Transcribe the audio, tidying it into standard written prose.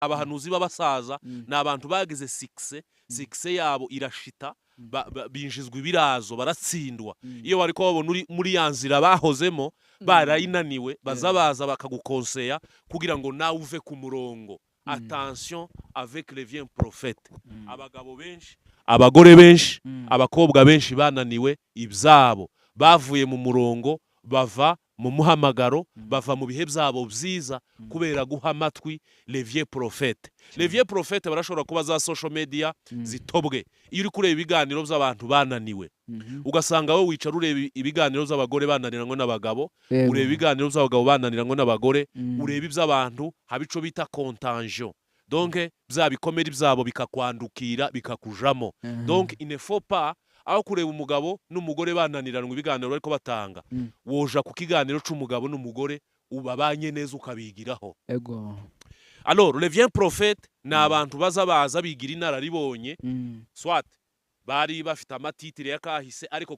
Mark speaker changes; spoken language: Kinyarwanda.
Speaker 1: abahanuzi b'abasaza ni abantu bagize sikise yabo irashita binjizwa ibirazo baratsindwa iyo bari ko babona muri ya nzira bahozemo barayinaniwe baza bakagukonseya kugira ngo nawe uve ku murongo. Attention avec les vieux prophètes. Abagabo benshi, abagore benshi, abakobwa benshi bananiwe ibyabo, bavuye mu murongo, bava mu muhamagaro, bava mu bihe byabo byiza kubera guha amatwi les vieux prophètes. Les vieux prophètes barashobora kuba za social media zitobwe. Iyo uri kureba ibiganiro by'abantu bananiwe, ugasanga wowe wicara ureba ibiganiro by'abagore bananiranywe n'abagabo, ureba ibiganiro by'abagabo bananiranywe n'abagore, ureba iby'abantu habico bita contagion. Donc bya bikomere byabo bikakwandukira bikakujamo. Donc il ne faut pas aho kureba umugabo n'umugore bananiranwa ibiganiro ariko batanga, woja ku kiganiro c'umugabo n'umugore ubabanye neza ukabigiraho. Alors les vieux prophètes ni abantu baza bigira inararibonye, soit bari bafite amatitire yakahise ariko